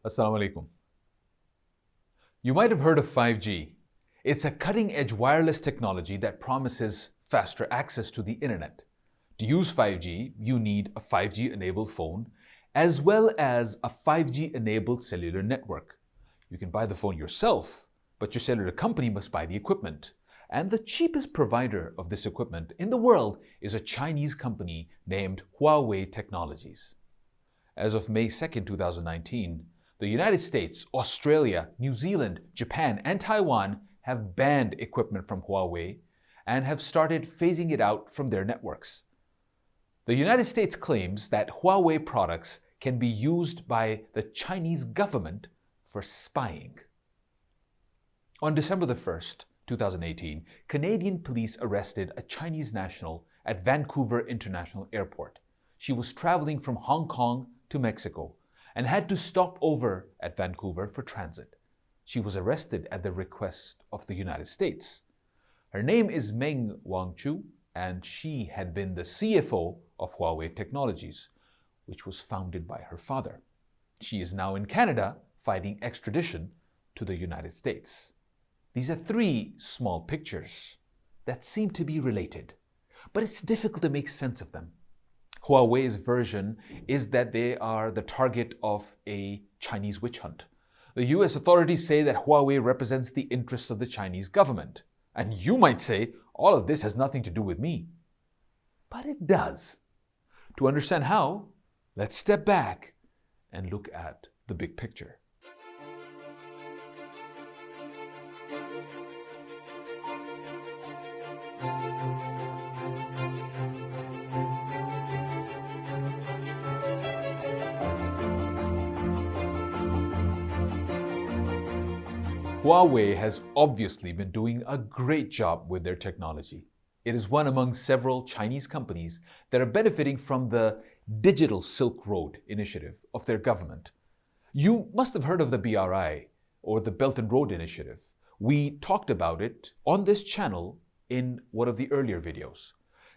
Assalamu alaikum. You might have heard of 5G. It's a cutting-edge wireless technology that promises faster access to the internet. To use 5G, you need a 5G-enabled phone as well as a 5G-enabled cellular network. You can buy the phone yourself, but your cellular company must buy the equipment. And the cheapest provider of this equipment in the world is a Chinese company named Huawei Technologies. As of May 2, 2019, the United States, Australia, New Zealand, Japan, and Taiwan have banned equipment from Huawei and have started phasing it out from their networks. The United States claims that Huawei products can be used by the Chinese government for spying. On December 1st, 2018, Canadian police arrested a Chinese national at Vancouver International Airport. She was traveling from Hong Kong to Mexico and had to stop over at Vancouver for transit. She was arrested at the request of the United States. Her name is Meng Wanzhou, and she had been the CFO of Huawei Technologies, which was founded by her father. She is now in Canada fighting extradition to the United States. These are three small pictures that seem to be related, but it's difficult to make sense of them. Huawei's version is that they are the target of a Chinese witch hunt. The US authorities say that Huawei represents the interests of the Chinese government. And you might say, all of this has nothing to do with me. But it does. To understand how, let's step back and look at the big picture. Huawei has obviously been doing a great job with their technology. It is one among several Chinese companies that are benefiting from the Digital Silk Road initiative of their government. You must have heard of the BRI, or the Belt and Road Initiative. We talked about it on this channel in one of the earlier videos.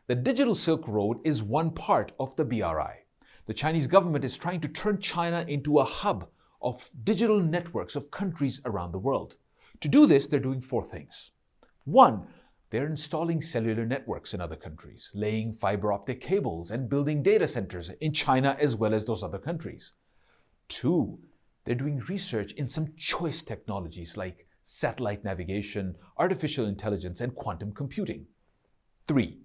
The Digital Silk Road is one part of the BRI. The Chinese government is trying to turn China into a hub of digital networks of countries around the world. To do this, they're doing four things. One, they're installing cellular networks in other countries, laying fiber optic cables and building data centers in China as well as those other countries. Two, they're doing research in some choice technologies like satellite navigation, artificial intelligence, and quantum computing. Three,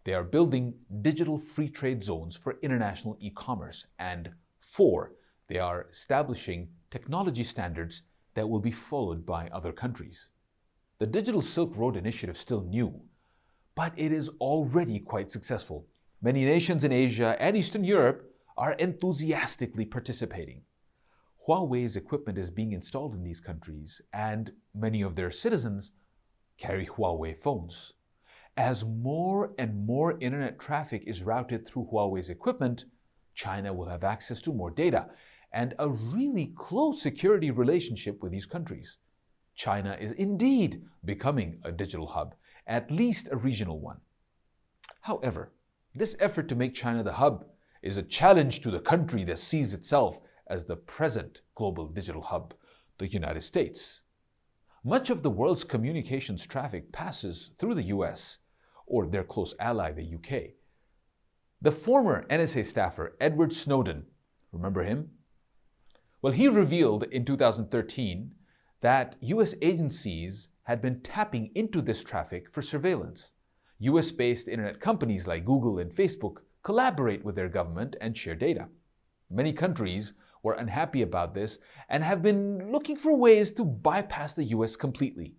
they are building digital free trade zones for international e-commerce. And four, they are establishing technology standards that will be followed by other countries. The Digital Silk Road Initiative is still new, but it is already quite successful. Many nations in Asia and Eastern Europe are enthusiastically participating. Huawei's equipment is being installed in these countries, and many of their citizens carry Huawei phones. As more and more internet traffic is routed through Huawei's equipment, China will have access to more data and a really close security relationship with these countries. China is indeed becoming a digital hub, at least a regional one. However, this effort to make China the hub is a challenge to the country that sees itself as the present global digital hub, the United States. Much of the world's communications traffic passes through the US, or their close ally, the UK. The former NSA staffer, Edward Snowden, remember him? Well, he revealed in 2013 that US agencies had been tapping into this traffic for surveillance. US-based internet companies like Google and Facebook collaborate with their government and share data. Many countries were unhappy about this and have been looking for ways to bypass the US completely.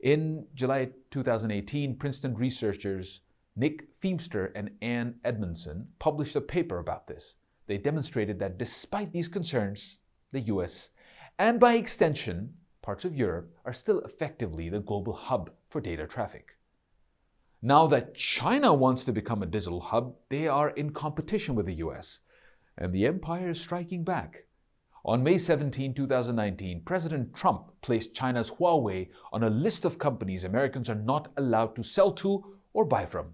In July 2018, Princeton researchers Nick Feamster and Ann Edmondson published a paper about this. They demonstrated that despite these concerns, the US, and by extension, parts of Europe, are still effectively the global hub for data traffic. Now that China wants to become a digital hub, they are in competition with the US, and the empire is striking back. On May 17, 2019, President Trump placed China's Huawei on a list of companies Americans are not allowed to sell to or buy from.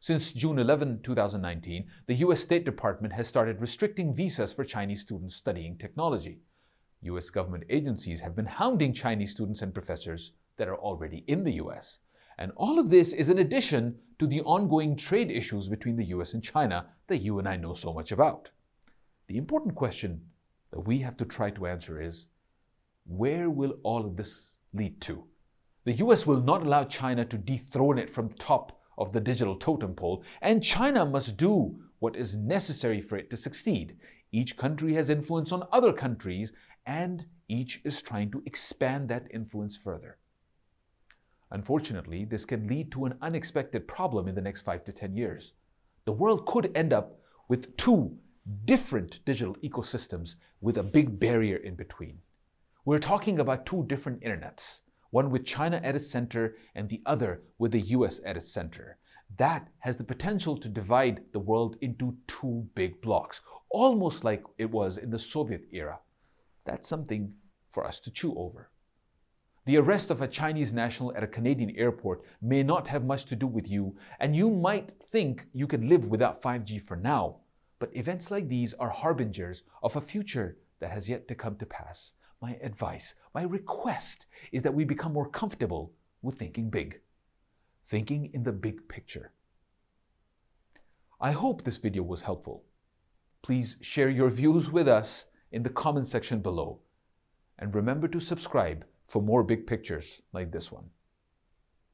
Since June 11, 2019, the US State Department has started restricting visas for Chinese students studying technology. US government agencies have been hounding Chinese students and professors that are already in the US. And all of this is in addition to the ongoing trade issues between the US and China that you and I know so much about. The important question that we have to try to answer is, where will all of this lead to? The US will not allow China to dethrone it from top of the digital totem pole, and China must do what is necessary for it to succeed. Each country has influence on other countries, and each is trying to expand that influence further. Unfortunately, this can lead to an unexpected problem in the next 5 to 10 years. The world could end up with two different digital ecosystems with a big barrier in between. We're talking about two different internets, one with China at its center and the other with the US at its center. That has the potential to divide the world into two big blocks, almost like it was in the Soviet era. That's something for us to chew over. The arrest of a Chinese national at a Canadian airport may not have much to do with you, and you might think you can live without 5G for now. But events like these are harbingers of a future that has yet to come to pass. My advice, my request is that we become more comfortable with thinking big, thinking in the big picture. I hope this video was helpful. Please share your views with us in the comment section below. And remember to subscribe for more big pictures like this one.